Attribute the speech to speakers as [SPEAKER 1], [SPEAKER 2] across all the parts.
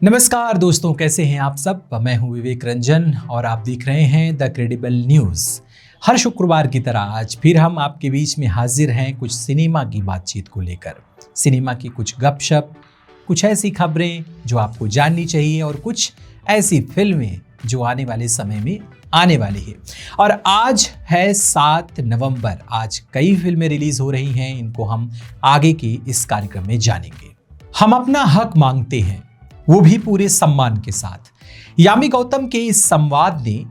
[SPEAKER 1] नमस्कार दोस्तों, कैसे हैं आप सब। मैं हूं विवेक रंजन और आप देख रहे हैं द क्रेडिबल न्यूज़। हर शुक्रवार की तरह आज फिर हम आपके बीच में हाजिर हैं कुछ सिनेमा की बातचीत को लेकर। सिनेमा की कुछ गपशप, कुछ ऐसी खबरें जो आपको जाननी चाहिए और कुछ ऐसी फिल्में जो आने वाले समय में आने वाली है। और आज है 7 नवंबर। आज कई फिल्में रिलीज हो रही हैं, इनको हम आगे के इस कार्यक्रम में जानेंगे। हम अपना हक मांगते हैं, वो भी पूरे सम्मान के साथ। यामी गौतम के इस संवाद ने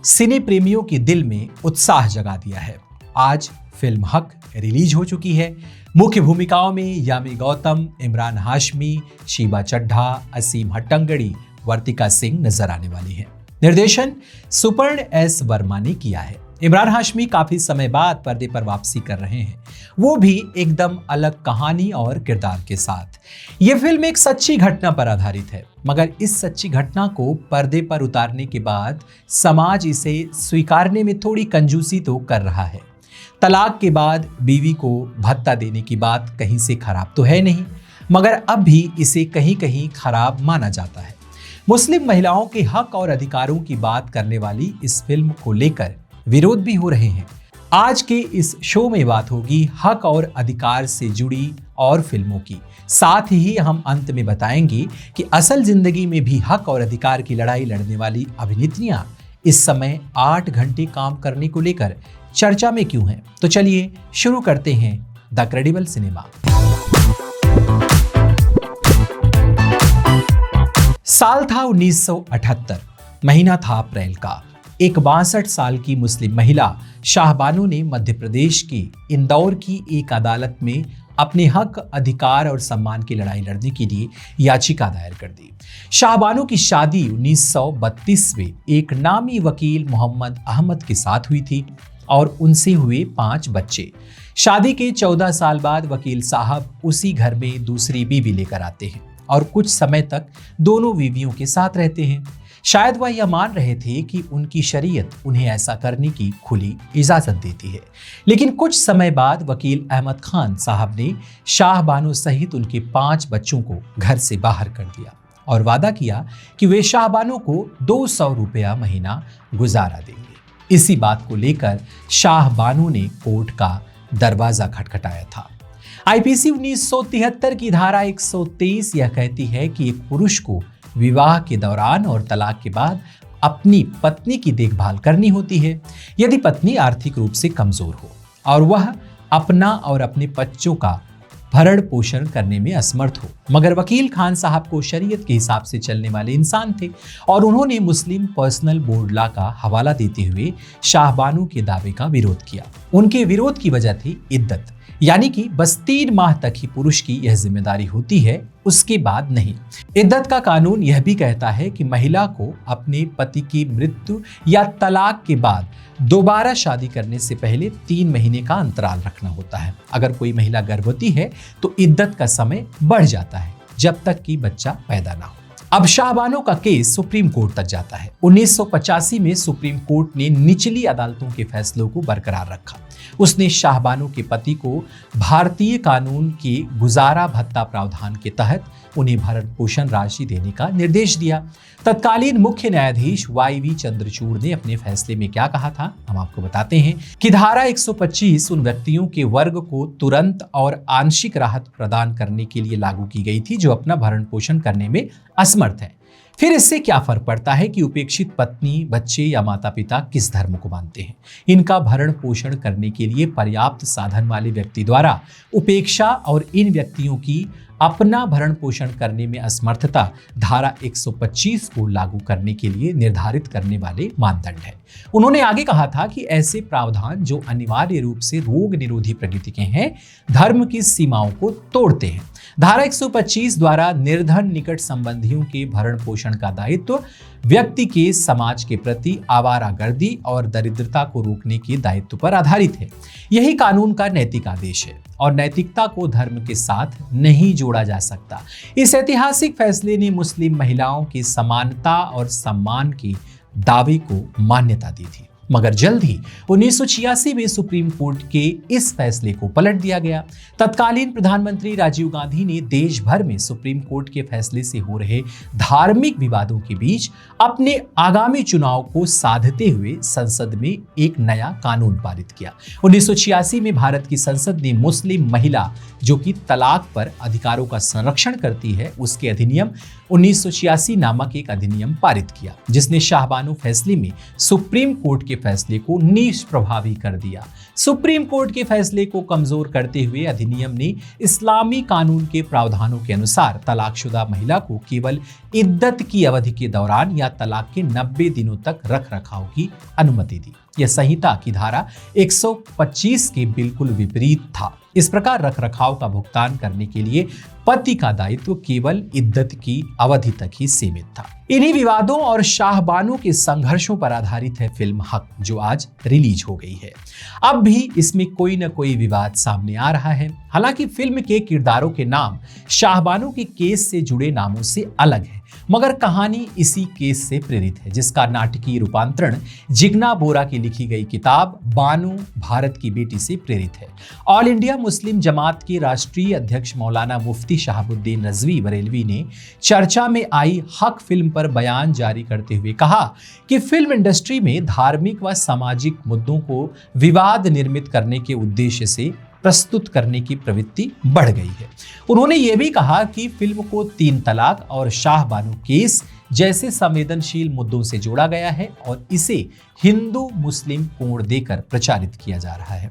[SPEAKER 1] सिने प्रेमियों के दिल में उत्साह जगा दिया है। आज फिल्म हक रिलीज हो चुकी है। मुख्य भूमिकाओं में यामी गौतम, इमरान हाशमी, शीबा चड्ढा, असीम हट्टंगड़ी, वर्तिका सिंह नजर आने वाली हैं। निर्देशन सुपर्ण एस वर्मा ने किया है। इमरान हाशमी काफी समय बाद पर्दे पर वापसी कर रहे हैं, वो भी एकदम अलग कहानी और किरदार के साथ। ये फिल्म एक सच्ची घटना पर आधारित है, मगर इस सच्ची घटना को पर्दे पर उतारने के बाद समाज इसे स्वीकारने में थोड़ी कंजूसी तो कर रहा है। तलाक के बाद बीवी को भत्ता देने की बात कहीं से खराब तो है नहीं, मगर अब भी इसे कहीं कहीं खराब माना जाता है। मुस्लिम महिलाओं के हक और अधिकारों की बात करने वाली इस फिल्म को लेकर विरोध भी हो रहे हैं। आज के इस शो में बात होगी हक और अधिकार से जुड़ी और फिल्मों की। साथ ही हम अंत में बताएंगे कि असल जिंदगी में भी हक और अधिकार की लड़ाई लड़ने वाली अभिनेत्रियां इस समय 8 घंटे काम करने को लेकर चर्चा में क्यों हैं। तो चलिए शुरू करते हैं द क्रेडिबल सिनेमा। साल था 1978, महीना था अप्रैल का। एक 62 साल की मुस्लिम महिला शाहबानो ने मध्य प्रदेश के इंदौर की एक अदालत में अपने हक, अधिकार और सम्मान की लड़ाई लड़ने के लिए याचिका दायर कर दी। शाहबानो की शादी 1932 में एक नामी वकील मोहम्मद अहमद के साथ हुई थी और उनसे हुए 5 बच्चे। शादी के 14 साल बाद वकील साहब उसी घर में दूसरी बीवी लेकर आते हैं और कुछ समय तक दोनों बीवियों के साथ रहते हैं। शायद वह यह मान रहे थे कि उनकी शरीयत उन्हें ऐसा करने की खुली इजाजत देती है। लेकिन कुछ समय बाद वकील अहमद खान साहब ने शाहबानो सहित उनके 5 बच्चों को घर से बाहर कर दिया और वादा किया कि वे शाहबानो को 200 रुपया महीना गुजारा देंगे। इसी बात को लेकर शाहबानो ने कोर्ट का दरवाजा खटखटाया था। आईपीसी 1973 की धारा 123 यह कहती है कि एक पुरुष को विवाह के दौरान और तलाक के बाद अपनी पत्नी की देखभाल करनी होती है, यदि पत्नी आर्थिक रूप से कमजोर हो और वह अपना और अपने बच्चों का भरण पोषण करने में असमर्थ हो। मगर वकील खान साहब को शरीयत के हिसाब से चलने वाले इंसान थे और उन्होंने मुस्लिम पर्सनल बोर्ड लॉ का हवाला देते हुए शाहबानो के दावे का विरोध किया। उनके विरोध की वजह थी इद्दत, यानी कि बस 3 माह तक ही पुरुष की यह जिम्मेदारी होती है, उसके बाद नहीं। इद्दत का कानून यह भी कहता है कि महिला को अपने पति की मृत्यु या तलाक के बाद दोबारा शादी करने से पहले 3 महीने का अंतराल रखना होता है। अगर कोई महिला गर्भवती है तो इद्दत का समय बढ़ जाता है जब तक कि बच्चा पैदा ना हो। अब शाहबानो का केस सुप्रीम कोर्ट तक जाता है। 1985 में सुप्रीम कोर्ट ने निचली अदालतों के फैसलों को बरकरार रखा। उसने शाहबानो के पति को भारतीय कानून के गुजारा भत्ता प्रावधान के तहत उन्हें भरण पोषण राशि देने का निर्देश दिया। तत्कालीन मुख्य न्यायाधीश वाई.वी. चंद्रचूड़ ने अपने फैसले में क्या कहा था, हम आपको बताते हैं कि धारा 125 उन व्यक्तियों के वर्ग को तुरंत और आंशिक राहत प्रदान करने के लिए लागू की गई थी जो अपना भरण पोषण करने में असमर्थ है। फिर इससे क्या फर्क पड़ता है कि उपेक्षित पत्नी, बच्चे या माता पिता किस धर्म को मानते हैं। इनका भरण पोषण करने के लिए पर्याप्त साधन वाले व्यक्ति द्वारा उपेक्षा और इन व्यक्तियों की अपना भरण पोषण करने में असमर्थता धारा 125 को लागू करने के लिए निर्धारित करने वाले मानदंड है। उन्होंने आगे कहा था कि ऐसे प्रावधान जो अनिवार्य रूप से रोग निरोधी प्रकृति के हैं, धर्म की सीमाओं को तोड़ते हैं। धारा 125 द्वारा निर्धन निकट संबंधियों के भरण पोषण का दायित्व व्यक्ति के समाज के प्रति आवारागर्दी और दरिद्रता को रोकने के दायित्व पर आधारित है। यही कानून का नैतिक आदेश है और नैतिकता को धर्म के साथ नहीं जोड़ा जा सकता। इस ऐतिहासिक फैसले ने मुस्लिम महिलाओं की समानता और सम्मान के दावे को मान्यता दी थी। मगर जल्द ही 1986 में सुप्रीम कोर्ट के इस फैसले को पलट दिया गया। तत्कालीन प्रधानमंत्री राजीव गांधी ने देश भर में सुप्रीम कोर्ट के फैसले से हो रहे धार्मिक विवादों के बीच अपने आगामी चुनाव को साधते हुए संसद में एक नया कानून पारित किया। 1986 में भारत की संसद ने मुस्लिम महिला जो कि तलाक पर अधिकारों का संरक्षण करती है उसके अधिनियम 1986 नामक एक अधिनियम पारित किया, जिसने शाहबानो फैसले में सुप्रीम कोर्ट के फैसले को निष्प्रभावी कर दिया। सुप्रीम कोर्ट के फैसले को कमजोर करते हुए अधिनियम ने इस्लामी कानून के प्रावधानों के अनुसार तलाकशुदा महिला को केवल इद्दत की अवधि के दौरान या तलाक के 90 दिनों तक रख रखाव की अनुमति दी। यह संहिता की धारा 125 के बिल्कुल विपरीत था। इस प्रकार रख रखाव का भुगतान करने के लिए पति का दायित्व केवल इद्दत की अवधि तक ही सीमित था। इन्हीं विवादों और शाहबानो के संघर्षों पर आधारित है फिल्म हक, जो आज रिलीज हो गई है। अब भी इसमें कोई न कोई विवाद सामने आ रहा है। हालांकि फिल्म के किरदारों के नाम शाहबानो के केस से जुड़े नामों से अलग है, मगर कहानी इसी केस से प्रेरित है, जिसका नाटकीय रूपांतरण जिग्ना बोरा की लिखी गई किताब बानो भारत की बेटी से प्रेरित है। ऑल इंडिया मुस्लिम जमात के राष्ट्रीय अध्यक्ष मौलाना मुफ्ती शहाबुद्दीन रजवी बरेलवी ने चर्चा में आई हक फिल्म पर बयान जारी करते हुए कहा कि फिल्म इंडस्ट्री में धार्मिक व सामाजिक मुद्दों को विवाद निर्मित करने के उद्देश्य से प्रस्तुत करने की प्रवृत्ति बढ़ गई है। उन्होंने ये भी कहा कि फिल्म को 3 तलाक और शाहबानो केस जैसे संवेदनशील मुद्दों से जोड़ा गया है और इसे हिंदू मुस्लिम कोण देकर प्रचारित किया जा रहा है।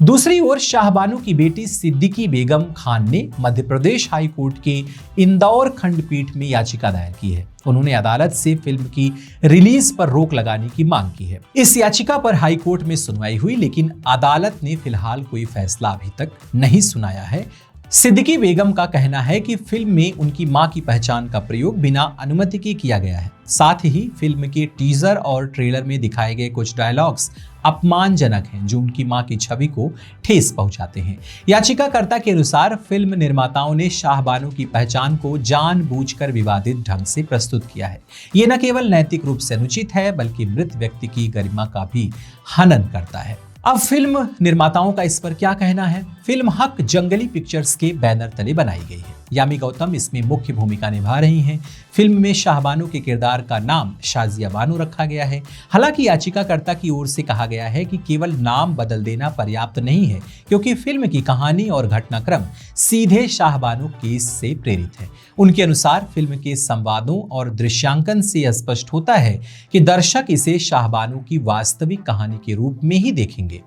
[SPEAKER 1] दूसरी ओर शाहबानो की बेटी सिद्दीकी बेगम खान ने मध्य प्रदेश हाई कोर्ट के इंदौर खंडपीठ में याचिका दायर की है। उन्होंने अदालत से फिल्म की रिलीज पर रोक लगाने की मांग की है। इस याचिका पर हाई कोर्ट में सुनवाई हुई, लेकिन अदालत ने फिलहाल कोई फैसला अभी तक नहीं सुनाया है। सिद्दीकी बेगम का कहना है कि फिल्म में उनकी मां की पहचान का प्रयोग बिना अनुमति के किया गया है। साथ ही फिल्म के टीजर और ट्रेलर में दिखाए गए कुछ डायलॉग्स अपमानजनक हैं, जो उनकी मां की छवि को ठेस पहुंचाते हैं। याचिकाकर्ता के अनुसार फिल्म निर्माताओं ने शाहबानो की पहचान को जानबूझकर विवादित ढंग से प्रस्तुत किया है। ये न केवल नैतिक रूप से अनुचित है, बल्कि मृत व्यक्ति की गरिमा का भी हनन करता है। अब फिल्म निर्माताओं का इस पर क्या कहना है? फिल्म हक जंगली पिक्चर्स के बैनर तले बनाई गई है। यामी गौतम इसमें मुख्य भूमिका निभा रही हैं। फिल्म में शाहबानो के किरदार का नाम शाजिया बानो रखा गया है। हालांकि याचिकाकर्ता की ओर से कहा गया है कि केवल नाम बदल देना पर्याप्त नहीं है, क्योंकि फिल्म की कहानी और घटनाक्रम सीधे शाहबानो केस से प्रेरित है। उनके अनुसार फिल्म के संवादों और दृश्यांकन से स्पष्ट होता है कि दर्शक इसे शाहबानो की वास्तविक कहानी के रूप में ही देखेंगे।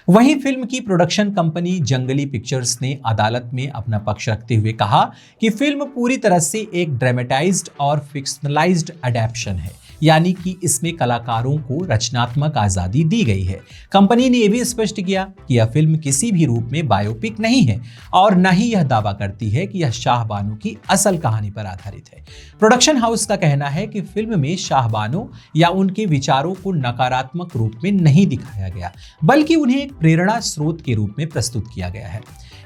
[SPEAKER 1] वहीं फिल्म की प्रोडक्शन कंपनी जंगली पिक्चर्स ने अदालत में अपना पक्ष रखते हुए कहा कि फिल्म पूरी तरह से एक ड्रामेटाइज्ड और फिक्शनलाइज्ड अडैप्शन है, यानी कि इसमें कलाकारों को रचनात्मक आजादी दी गई है। कंपनी ने यह भी स्पष्ट किया कि यह फिल्म किसी भी रूप में बायोपिक नहीं है और न ही यह दावा करती है कि यह शाहबानो की असल कहानी पर आधारित है। प्रोडक्शन हाउस का कहना है कि फिल्म में शाहबानो या उनके विचारों को नकारात्मक रूप में नहीं दिखाया गया, बल्कि उन्हें एक प्रेरणा स्रोत के रूप में प्रस्तुत किया गया है।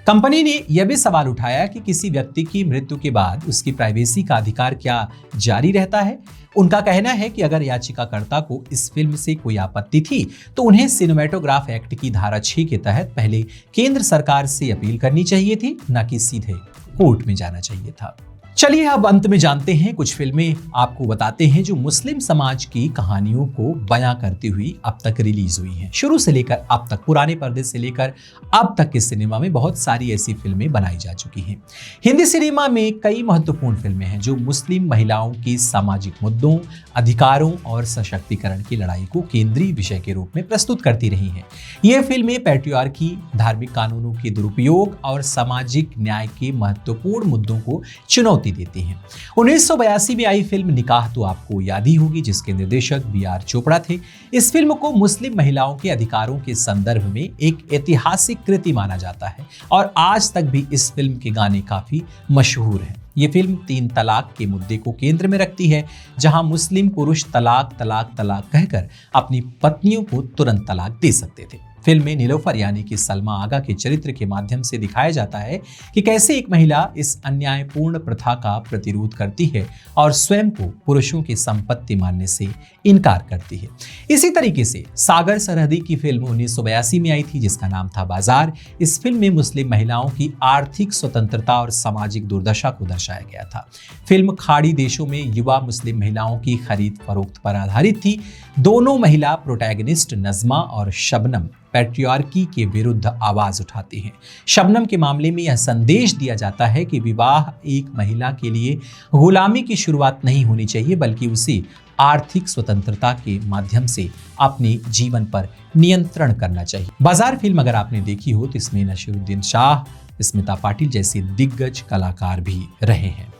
[SPEAKER 1] कंपनी ने यह भी सवाल उठाया कि किसी व्यक्ति की मृत्यु के बाद उसकी प्राइवेसी का अधिकार क्या जारी रहता है। उनका कहना है कि अगर याचिकाकर्ता को इस फिल्म से कोई आपत्ति थी तो उन्हें सिनेमेटोग्राफ एक्ट की धारा 6 के तहत पहले केंद्र सरकार से अपील करनी चाहिए थी, न कि सीधे कोर्ट में जाना चाहिए था। चलिए अब अंत में जानते हैं कुछ फिल्में, आपको बताते हैं जो मुस्लिम समाज की कहानियों को बयां करती हुई अब तक रिलीज हुई हैं। शुरू से लेकर अब तक, पुराने पर्दे से लेकर अब तक के सिनेमा में बहुत सारी ऐसी फिल्में बनाई जा चुकी हैं। हिंदी सिनेमा में कई महत्वपूर्ण फिल्में हैं जो मुस्लिम महिलाओं के सामाजिक मुद्दों, अधिकारों और सशक्तिकरण की लड़ाई को केंद्रीय विषय के रूप में प्रस्तुत करती रही हैं। ये फिल्में पैट्रियार्की, धार्मिक कानूनों के दुरुपयोग और सामाजिक न्याय के महत्वपूर्ण मुद्दों को चुनौती देती हैं। 1982 में आई फिल्म निकाह तो आपको याद ही होगी, जिसके निर्देशक B.R. चोपड़ा थे। इस फिल्म को मुस्लिम महिलाओं के अधिकारों के संदर्भ में एक ऐतिहासिक कृति माना जाता है और आज तक भी इस फिल्म के गाने काफी मशहूर हैं। ये फिल्म 3 तलाक के मुद्दे को केंद्र में रखती है, जहां मुस्लिम पुरुष तलाक तलाक तलाक कहकर अपनी पत्नियों को तुरंत तलाक दे सकते थे। फिल्म में नीलोफर यानी कि सलमा आगा के चरित्र के माध्यम से दिखाया जाता है कि कैसे एक महिला इस अन्यायपूर्ण प्रथा का प्रतिरोध करती है और स्वयं को पुरुषों की संपत्ति मानने से इनकार करती है। इसी तरीके से सागर सरहदी की फिल्म 1982 में आई थी जिसका नाम था बाजार। इस फिल्म में मुस्लिम महिलाओं की आर्थिक स्वतंत्रता और सामाजिक दुर्दशा को दर्शाया गया था। फिल्म खाड़ी देशों में युवा मुस्लिम महिलाओं की खरीद फरोख्त पर आधारित थी। दोनों महिला प्रोटैगनिस्ट नज़मा और शबनम पैट्रियार्की के विरुद्ध आवाज उठाती हैं। शबनम के मामले में यह संदेश दिया जाता है कि विवाह एक महिला के लिए गुलामी की शुरुआत नहीं होनी चाहिए, बल्कि उसे आर्थिक स्वतंत्रता के माध्यम से अपने जीवन पर नियंत्रण करना चाहिए। बाजार फिल्म अगर आपने देखी हो तो इसमें नसीरुद्दीन शाह, स्मिता पाटिल जैसे दिग्गज कलाकार भी रहे हैं।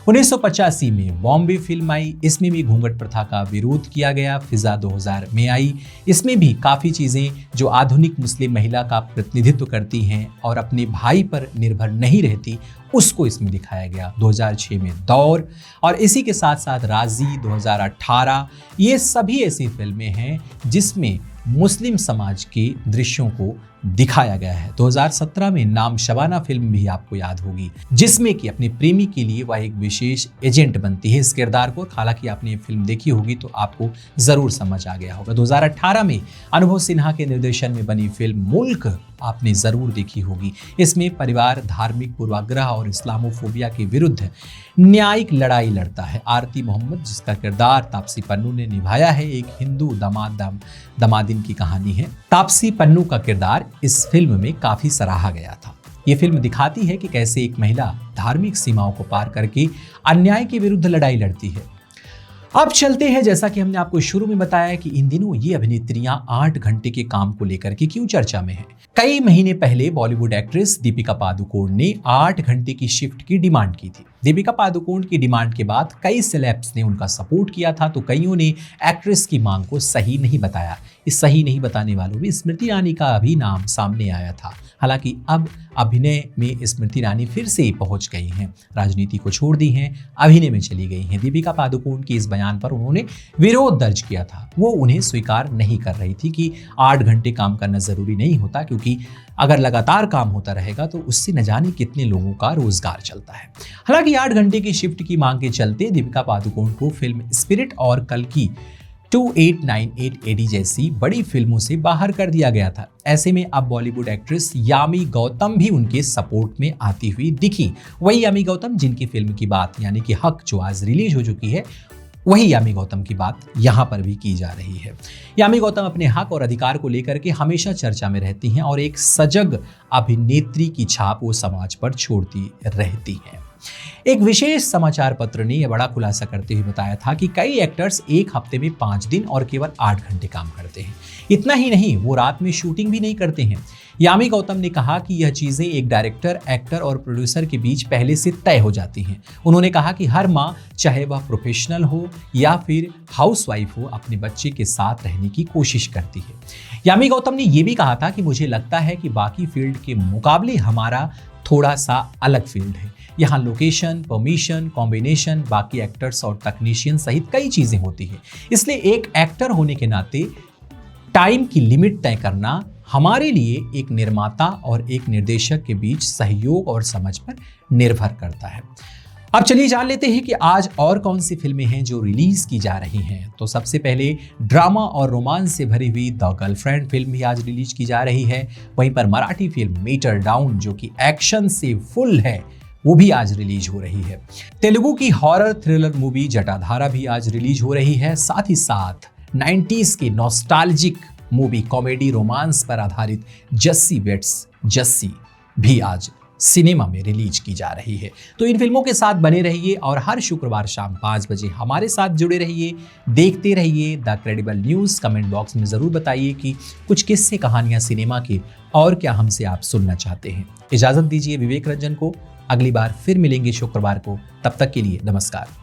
[SPEAKER 1] 1985 में बॉम्बे फिल्म आई। इसमें भी घूंघट प्रथा का विरोध किया गया। फिजा 2000 में आई। इसमें भी काफ़ी चीज़ें जो आधुनिक मुस्लिम महिला का प्रतिनिधित्व करती हैं और अपने भाई पर निर्भर नहीं रहती, उसको इसमें दिखाया गया। 2006 में दौर और इसी के साथ साथ राजी 2018, ये सभी ऐसी फिल्में हैं जिसमें मुस्लिम समाज के दृश्यों को दिखाया गया है। 2017 में नाम शबाना फिल्म भी आपको याद होगी, जिसमें कि अपने प्रेमी के लिए वह एक विशेष एजेंट बनती है इस किरदार को। हालांकि आपने ये फिल्म देखी होगी तो आपको जरूर समझ आ गया होगा। 2018 में अनुभव सिन्हा के निर्देशन में बनी फिल्म मुल्क आपने जरूर देखी होगी। इसमें परिवार धार्मिक पूर्वाग्रह और इस्लामोफोबिया के विरुद्ध न्यायिक लड़ाई लड़ता है। आरती मोहम्मद, जिसका किरदार तापसी पन्नू ने निभाया है, एक हिंदू दमादिन की कहानी है। तापसी पन्नू का किरदार इस फिल्म में काफी सराहा गया था। ये फिल्म दिखाती है कि कैसे एक महिला धार्मिक सीमाओं को पार करके अन्याय के विरुद्ध लड़ाई लड़ती है। अब चलते हैं, जैसा कि हमने आपको शुरू में बताया कि इन दिनों ये अभिनेत्रियां 8 घंटे के काम को लेकर के क्यों चर्चा में हैं। कई महीने पहले बॉलीवुड एक्ट्रेस दीपिका पादुकोण ने 8 घंटे की शिफ्ट की डिमांड की थी। दीपिका पादुकोण की डिमांड के बाद कई सेलेब्स ने उनका सपोर्ट किया था, तो कईयों ने एक्ट्रेस की मांग को सही नहीं बताया। इस सही नहीं बताने वालों में स्मृति ईरानी का भी नाम सामने आया था। हालांकि अब अभिनय में स्मृति ईरानी फिर से पहुंच गई हैं, राजनीति को छोड़ दी हैं, अभिनय में चली गई हैं। दीपिका पादुकोण की इस बयान पर उन्होंने विरोध दर्ज किया था। वो उन्हें स्वीकार नहीं कर रही थी कि 8 घंटे काम करना जरूरी नहीं होता, क्योंकि अगर लगातार काम होता रहेगा तो उससे न जाने कितने लोगों का रोजगार चलता है। हालांकि 8 घंटे की शिफ्ट की मांग के चलते दीपिका पादुकोण को फिल्म स्पिरिट और कल की 2898 AD जैसी बड़ी फिल्मों से बाहर कर दिया गया था। ऐसे में अब बॉलीवुड एक्ट्रेस यामी गौतम भी उनके सपोर्ट में आती हुई दिखी। वही यामी गौतम जिनकी फिल्म की बात यानी कि हक जो आज रिलीज हो चुकी है, वही यामी गौतम की बात यहाँ पर भी की जा रही है। यामी गौतम अपने हक और अधिकार को लेकर के हमेशा चर्चा में रहती हैं और एक सजग अभिनेत्री की छाप वो समाज पर छोड़ती रहती हैं। एक विशेष समाचार पत्र ने यह बड़ा खुलासा करते हुए बताया था कि कई एक्टर्स एक हफ्ते में 5 दिन और केवल 8 घंटे काम करते हैं। इतना ही नहीं, वो रात में शूटिंग भी नहीं करते हैं। यामी गौतम ने कहा कि यह चीजें एक डायरेक्टर, एक्टर और प्रोड्यूसर के बीच पहले से तय हो जाती हैं। उन्होंने कहा कि हर माँ, चाहे वह प्रोफेशनल हो या फिर हाउसवाइफ हो, अपने बच्चे के साथ रहने की कोशिश करती है। यामी गौतम ने यह भी कहा था कि मुझे लगता है कि बाकी फील्ड के मुकाबले हमारा थोड़ा सा अलग फील्ड है। यहाँ लोकेशन, परमिशन, कॉम्बिनेशन, बाकी एक्टर्स और टेक्नीशियन सहित कई चीजें होती हैं। इसलिए एक एक्टर होने के नाते टाइम की लिमिट तय करना हमारे लिए एक निर्माता और एक निर्देशक के बीच सहयोग और समझ पर निर्भर करता है। अब चलिए जान लेते हैं कि आज और कौन सी फिल्में हैं जो रिलीज की जा रही हैं। तो सबसे पहले ड्रामा और रोमांस से भरी हुई द गर्लफ्रेंड फिल्म भी आज रिलीज की जा रही है। वहीं पर मराठी फिल्म मीटर डाउन जो कि एक्शन से फुल है, वो भी आज रिलीज हो रही है। तेलुगु की हॉरर थ्रिलर मूवी जटाधारा भी आज रिलीज हो रही है। साथ ही साथ 90s की नॉस्टैल्जिक मूवी कॉमेडी रोमांस पर आधारित जस्सी वेट्स जस्सी भी आज सिनेमा में रिलीज की जा रही है। तो इन फिल्मों के साथ बने रहिए और हर शुक्रवार शाम 5 बजे हमारे साथ जुड़े रहिए, देखते रहिए the credible news. Comment box में ज़रूर बताइए कि कुछ किस्से कहानियां सिनेमा के और क्या हमसे आप सुनना चाहते हैं। इजाज़त दीजिए विवेक रंजन को, अगली बार फिर मिलेंगे शुक्रवार को। तब तक के लिए नमस्कार।